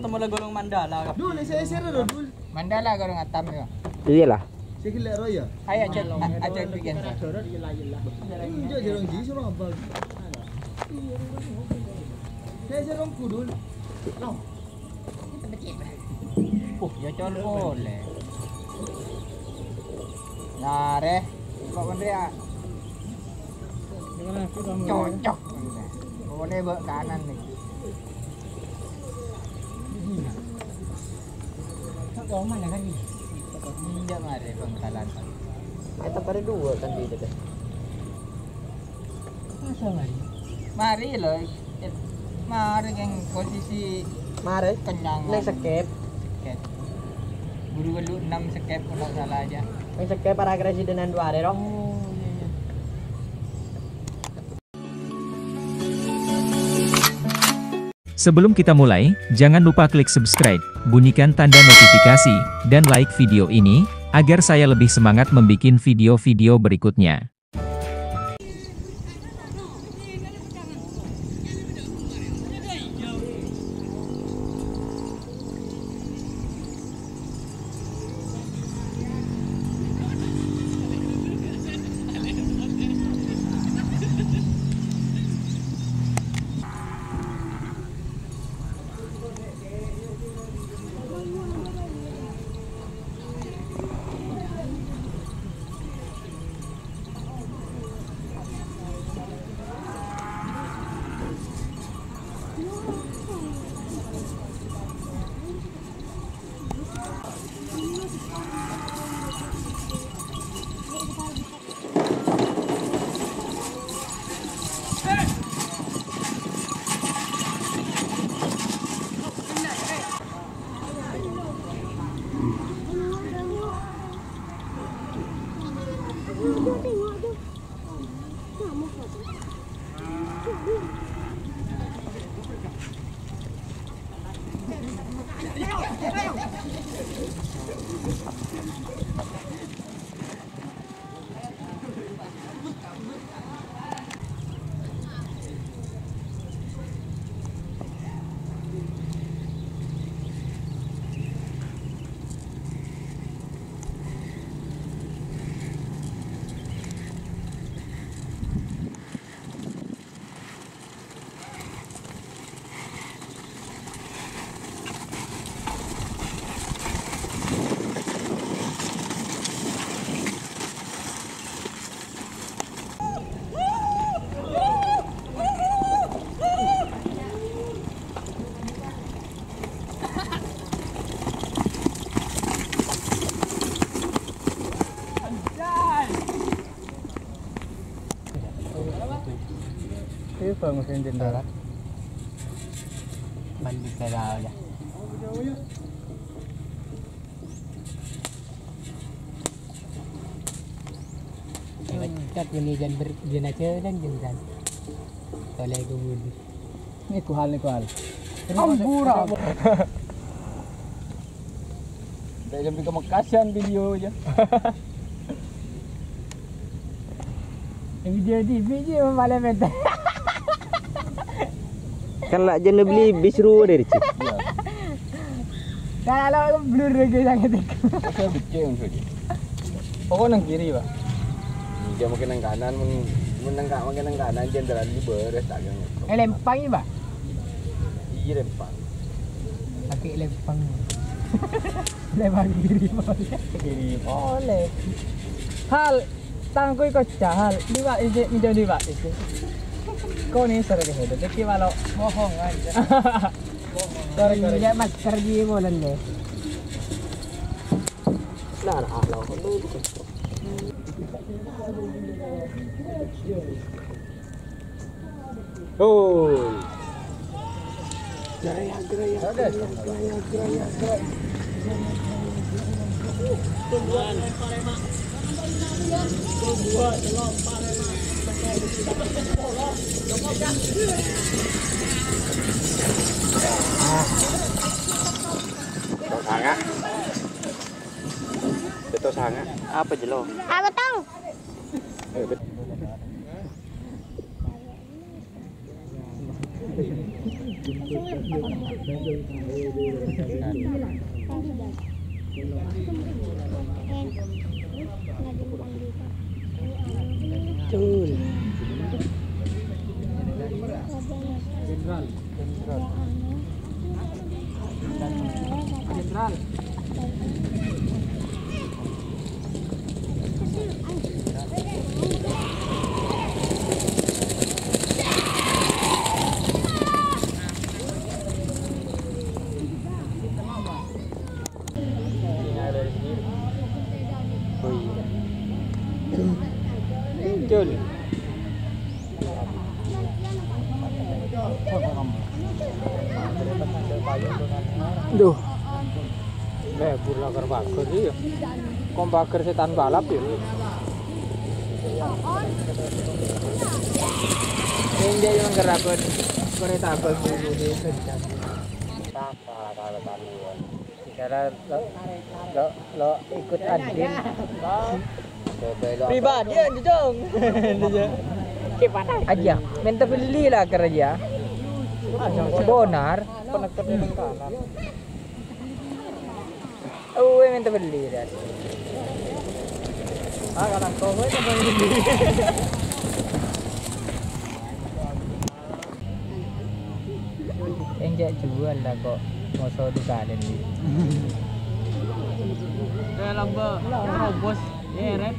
temu lah gorong mandala. Dul, saya dul. Mandala gorong atam ya. Iyalah. Saya kira roya. Ayo aja bikin. Iya, jarang ji suruh apa. Saya jarang kudul. Ya con boleh. Nah, deh. Kok bener ya? Cocok. Boleh ke kanan nih. Kau mana kan ni? Minjam ada pangkalan. Kita pada dua kan di dekat. Masa mari? Mari loh. Mari yang posisi Mari. kenyang. Neng skep. Buru-buru 6 skep kalau salah aja. Neng skep para residenan dua ada dong. Sebelum kita mulai, jangan lupa klik subscribe, bunyikan tanda notifikasi, dan like video ini, agar saya lebih semangat membuat video-video berikutnya. Phường một trên darat. Balik ke darat ya. Kat ini jan berjan aja dan jan. Toleh ke budi. Ni kuhal. Ambura. Dah jam ke Mekasian video aja. Video malam itu. Kan lah jangan beli bisru dari sini. Kalau blur lagi sangat itu. Saya bikin saja. Pokok nang kiri pak. Dia makin nang kanan, makin nang kanan jenderal di beres tak yang. Lempang ini pak. Iya lempang. Pakai lempang. Lempang kiri boleh. Kiri. Boleh. Hal tangkui kau cahal. Dua ije menjadi dua ije. Kau ni sering itu. Jadi kalau bohong aja. Sorry. Dia mas kerja boleh deh. Nah, kalau Oh. Geraya. Tumbuhan Parema. Tumbuhan Parema. Sangat. Betul sangat. apa jelo? Apa tahu? Cul. Jenderal. Cul. Duh. Lebur lagar bagus ya. Kom bakar setan balap ya. Ini yang gerakkan kereta api ini kencang. Cara lo ikut admin. Pribadi aja dong. Aja, minta beli lah kerja. Bonar, penekan yang kanan. Oh, minta beli dah. Kalau kau minta beli. Enggak jual lah kok, mau di kanan ni. Dalam bos, ya Ren.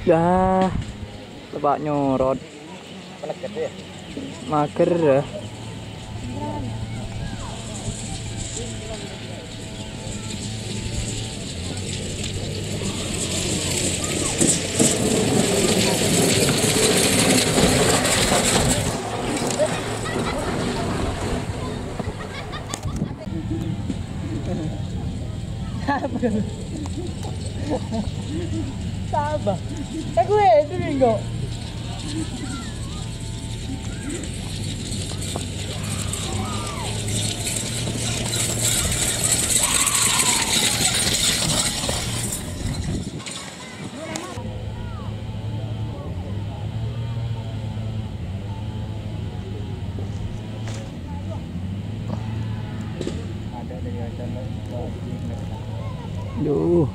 Dah, tebak nyorot. Mager dah. Sabar. Gue itu minggu. Duh.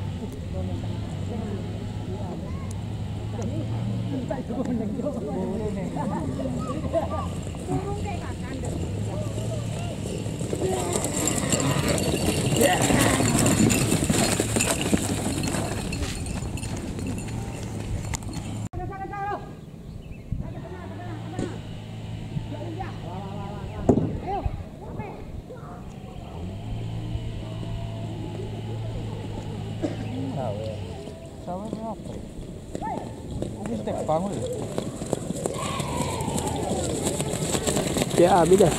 Ya, habis dah.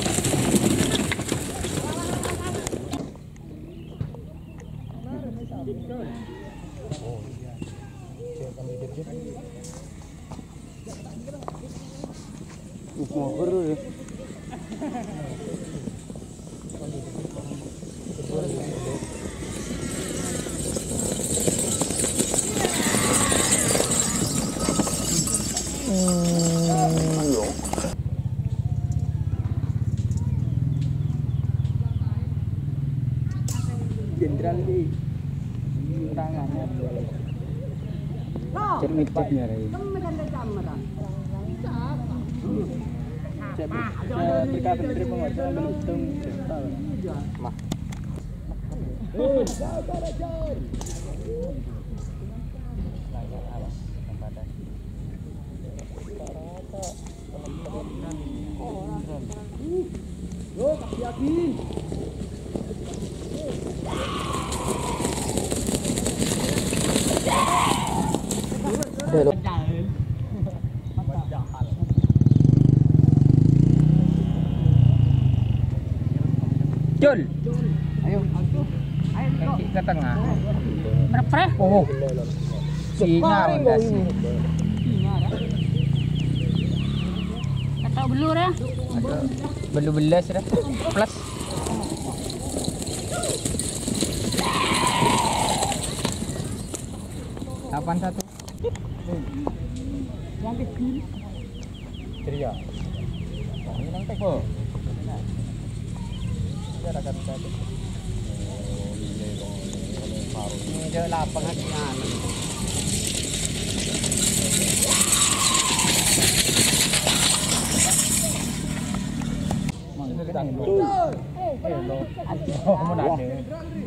Jenderal di tangannya cermitnya ini. Berkat menteri penguasa belum mah. Jul. Ayo. Kaki ke tengah. Merepre. Oh. Singa guys. Kata belur ya. Belu-belas dah. Plus. Kapan satu? Yang kecil. Ceria. Ini nang tek. Oh. Ada kan satu. Ini dia lapangan kan.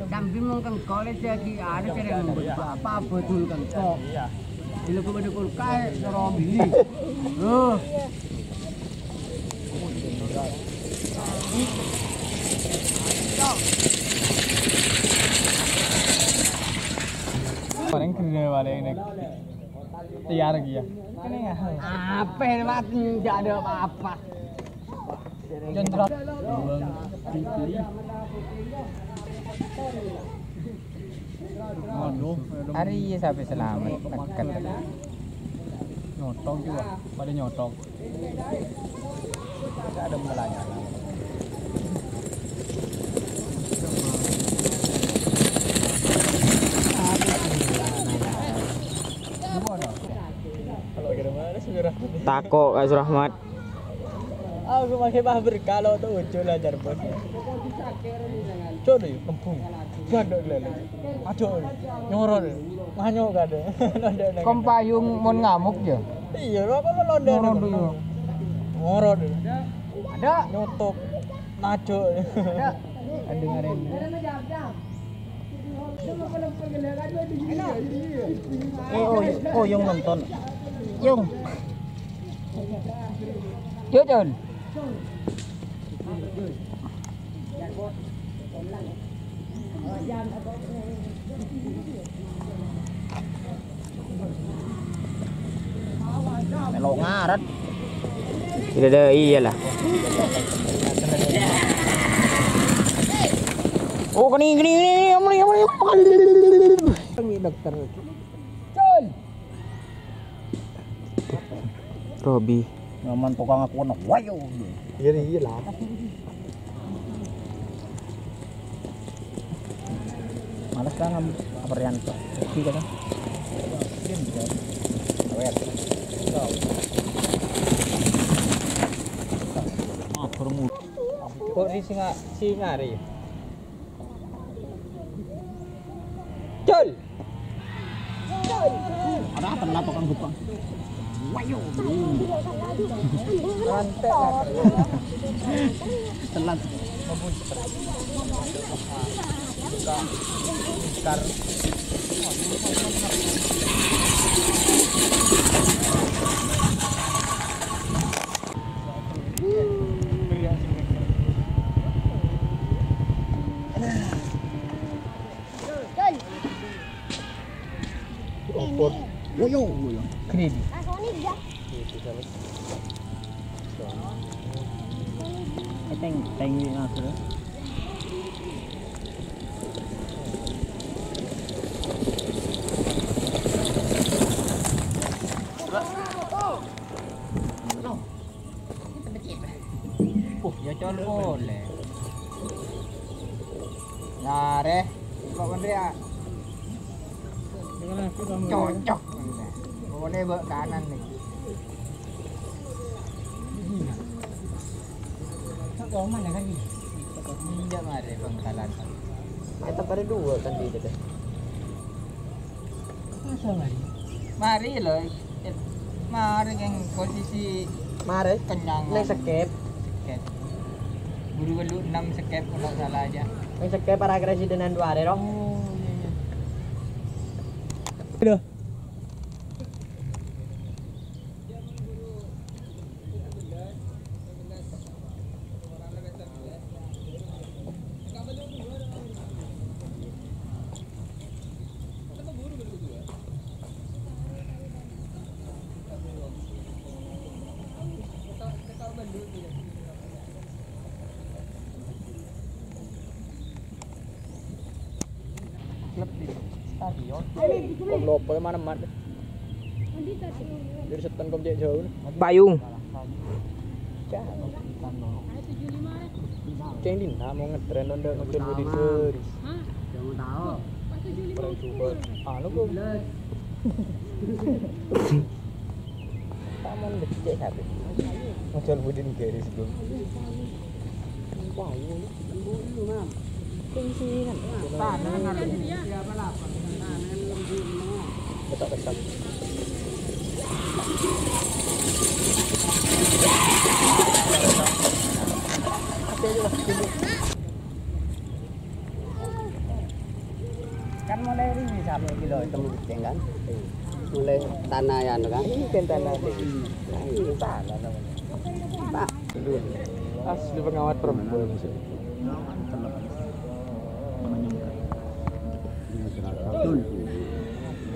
Kambing mau kan college lagi ada cara apa betul kan kok. Bila kau ada kulkai cara beli. Orang kerja balik ini. Tiar lagi ya. Apa hebat tidak ada apa-apa. Jentrat. Hari sampai selamat. Dekat. Nyotok juga. Pada nyotok. Tidak ada mulanya. Tako Kak Surahmat. Aku pakai bah berkalo tuh ucul ajar bos. Coba yuk kempung. Gadok lele. Aduh. Nyorot. Nganyok gade. Kompayung mon ngamuk ya. Iya, lo apa londe dulu. Ngorot. Ada nyotok. Najo. Ada. Dengerin. Oh, yang nonton. Yung. Jujun. Melok ngarat. Tidak ada iyalah. Oh, gini. Dokter. Robi. Ngaman tukang aku nak wayo. Iya lah. Malas kan aperian tuh. Iki kan. Awet. Kurung. Kok di singari. Cul. Ada apa lah tukang gupang. Wayo. Rantai lah. Telat. Kar. Woyo. Kredit. Teng ni aku. Ya con boleh. Nare, kok Andre ya? Cocok. Boleh buat kanan nih. Kau mana kan ni? Tidak ada pangkalan. Kita pada dua kan di dekat. Masa mari? Mari loh. Mari yang posisi Mare. kenyang. Nek skep. Buru-buru 6 skep kalau salah aja. Nek skep para residenan 2 deh, Rong. Oh, iya. Udah. klub di stadion. Kom lopo mana mat. Dari setan kom jauh. Payung. Ceng Dina mau ngetren onda ngecul budi seris. Jangan tahu. Pernah coba. Anu kok. Kamu ngecek habis. Ngecul budi garis belum. Wah, ini dulu, Mam. Tinggi kan. Tangan harus siapa lah. Tangan lembut. Betul. Kan mulai ini sampai kilo temu ceng kan. Mulai tanah ya kan. Ini kan tanah Ini tanah namanya. Pak, asli pengawat perempuan.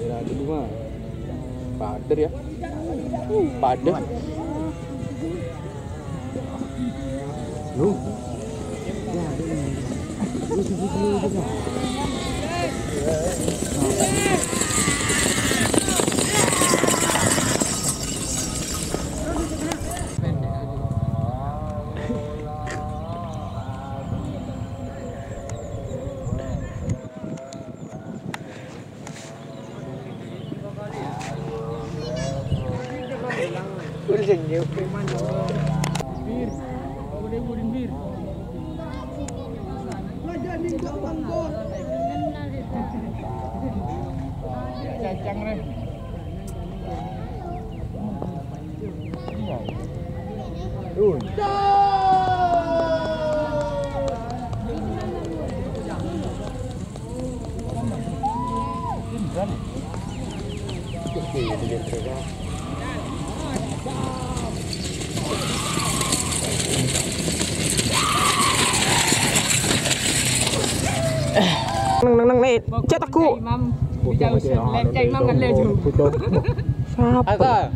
Ya, itu mah pader ya. Pader. Lu. Udah jengkel. Bir. Udah bir. Cacang re. Nang le, cek aku. Leceng mam kan leju. Siapa?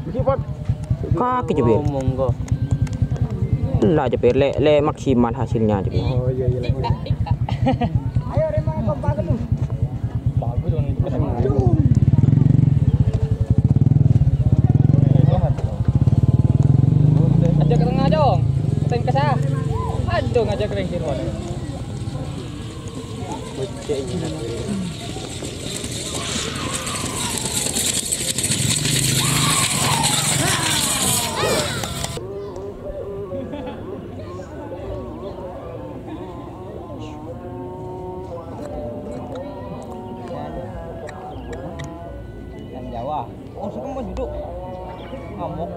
Kaki jebir. Monggo. Lah jebir le maksimal hasilnya jebir. Oh iya. Ayo remang kompak lu. Bagus dong. Ajak ke tengah dong. Teng kesah. Aduh ngajak ring sini. bocek ini. Jawa. Oh, suka mau duduk. Ngamuk.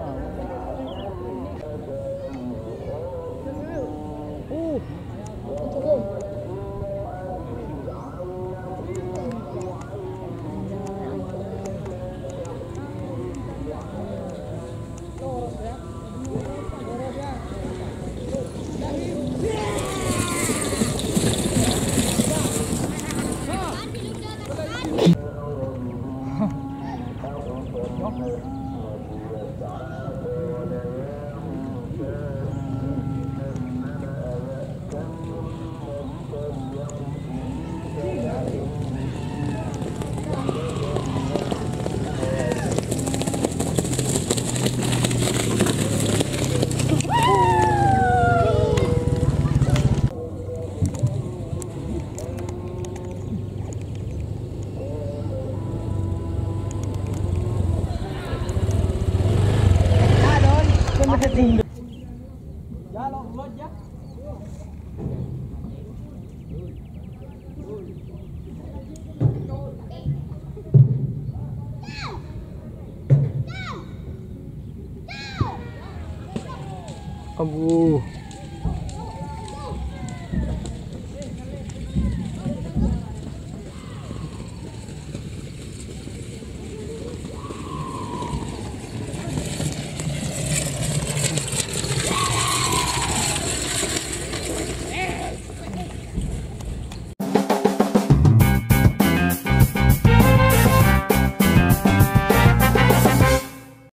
Abu.